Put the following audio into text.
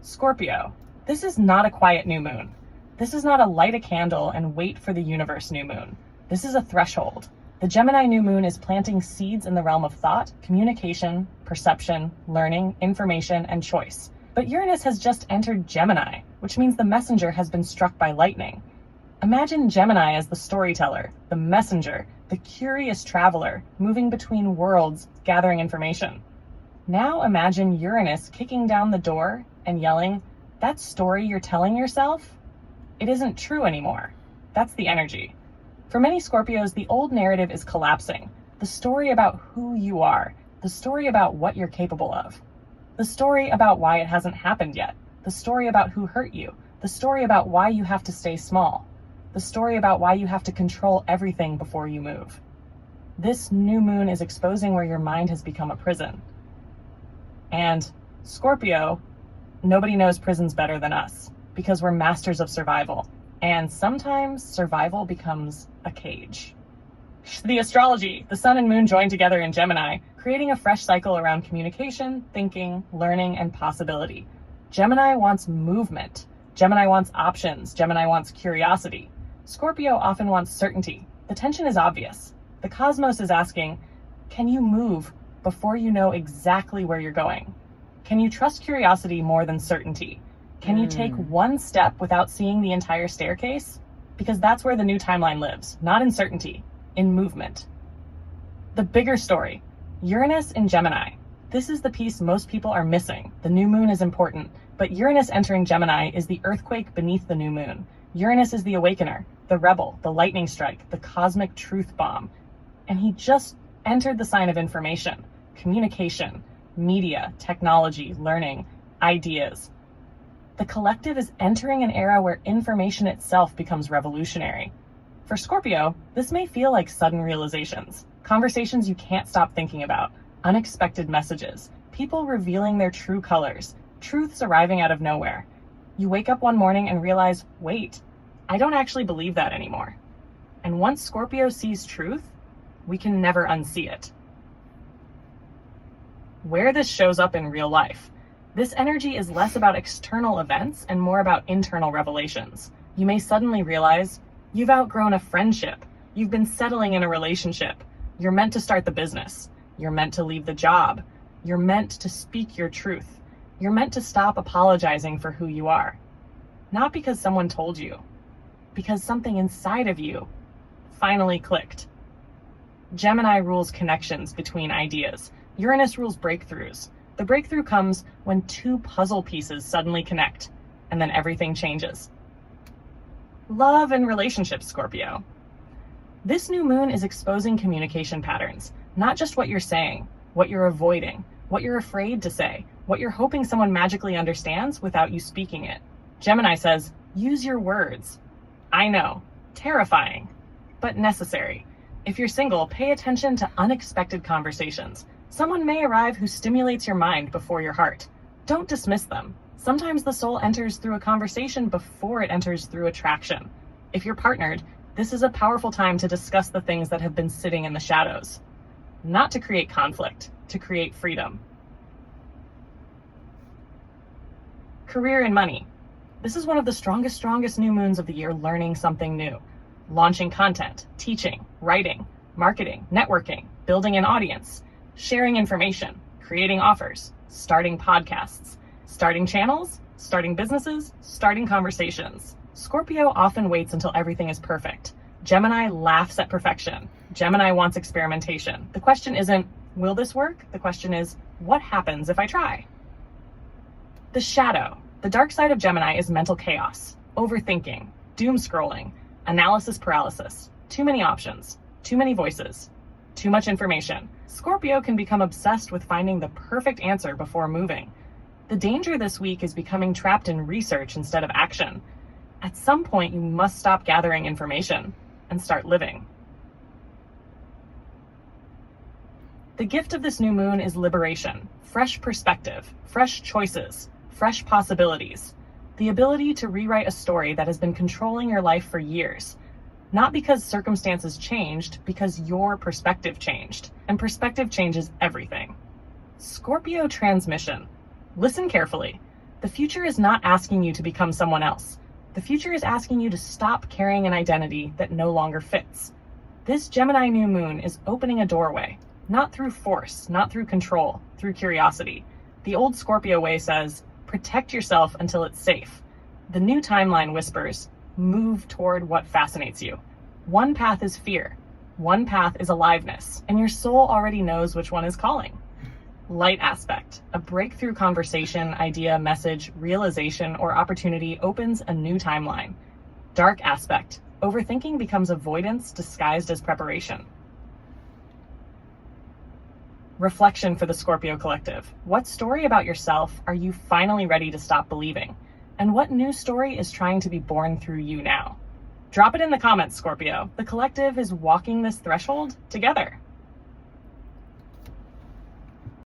Scorpio, this is not a quiet new moon. This is not a light a candle and wait for the universe new moon. This is a threshold. The Gemini new moon is planting seeds in the realm of thought, communication, perception, learning, information, and choice. But Uranus has just entered Gemini, which means the messenger has been struck by lightning. Imagine Gemini as the storyteller, the messenger, the curious traveler, moving between worlds, gathering information. Now imagine Uranus kicking down the door and yelling, "That story you're telling yourself, it isn't true anymore." That's the energy. For many Scorpios, the old narrative is collapsing. The story about who you are, the story about what you're capable of, the story about why it hasn't happened yet, the story about who hurt you, the story about why you have to stay small, the story about why you have to control everything before you move. This new moon is exposing where your mind has become a prison. And Scorpio, nobody knows prisons better than us because we're masters of survival. And sometimes survival becomes a cage. The astrology, the sun and moon join together in Gemini, creating a fresh cycle around communication, thinking, learning, and possibility. Gemini wants movement. Gemini wants options. Gemini wants curiosity. Scorpio often wants certainty. The tension is obvious. The cosmos is asking, can you move before you know exactly where you're going? Can you trust curiosity more than certainty? Can you take one step without seeing the entire staircase? Because that's where the new timeline lives, not in certainty, in movement. The bigger story, Uranus in Gemini. This is the piece most people are missing. The new moon is important, but Uranus entering Gemini is the earthquake beneath the new moon. Uranus is the awakener, the rebel, the lightning strike, the cosmic truth bomb. And he just entered the sign of information, communication, media, technology, learning, ideas. The collective is entering an era where information itself becomes revolutionary. For Scorpio, this may feel like sudden realizations, conversations you can't stop thinking about, unexpected messages, people revealing their true colors, truths arriving out of nowhere. You wake up one morning and realize, wait, I don't actually believe that anymore. And once Scorpio sees truth, we can never unsee it. Where this shows up in real life. This energy is less about external events and more about internal revelations. You may suddenly realize you've outgrown a friendship. You've been settling in a relationship. You're meant to start the business. You're meant to leave the job. You're meant to speak your truth. You're meant to stop apologizing for who you are. Not because someone told you, because something inside of you finally clicked. Gemini rules connections between ideas. Uranus rules breakthroughs. The breakthrough comes when two puzzle pieces suddenly connect, and then everything changes. Love and relationships, Scorpio. This new moon is exposing communication patterns, not just what you're saying, what you're avoiding, what you're afraid to say, what you're hoping someone magically understands without you speaking it. Gemini says, use your words. I know, terrifying, but necessary. If you're single, pay attention to unexpected conversations. Someone may arrive who stimulates your mind before your heart. Don't dismiss them. Sometimes the soul enters through a conversation before it enters through attraction. If you're partnered, this is a powerful time to discuss the things that have been sitting in the shadows. Not to create conflict, to create freedom. Career and money. This is one of the strongest new moons of the year, learning something new. Launching content, teaching, writing, marketing, networking, building an audience, sharing information, creating offers, starting podcasts, starting channels, starting businesses, starting conversations. Scorpio often waits until everything is perfect. Gemini laughs at perfection. Gemini wants experimentation. The question isn't, will this work? The question is, what happens if I try? The shadow. The dark side of Gemini is mental chaos, overthinking, doom scrolling, analysis paralysis, too many options, too many voices, too much information. Scorpio can become obsessed with finding the perfect answer before moving. The danger this week is becoming trapped in research instead of action. At some point, you must stop gathering information and start living. The gift of this new moon is liberation, fresh perspective, fresh choices, fresh possibilities, the ability to rewrite a story that has been controlling your life for years. Not because circumstances changed, because your perspective changed. And perspective changes everything. Scorpio transmission. Listen carefully. The future is not asking you to become someone else. The future is asking you to stop carrying an identity that no longer fits. This Gemini new moon is opening a doorway, not through force, not through control, through curiosity. The old Scorpio way says, protect yourself until it's safe. The new timeline whispers, move toward what fascinates you. One path is fear. One path is aliveness, and your soul already knows which one is calling. Light aspect, a breakthrough conversation, idea, message, realization, or opportunity opens a new timeline. Dark aspect, overthinking becomes avoidance disguised as preparation. Reflection for the Scorpio collective. What story about yourself are you finally ready to stop believing? And what new story is trying to be born through you now? Drop it in the comments, Scorpio. The collective is walking this threshold together.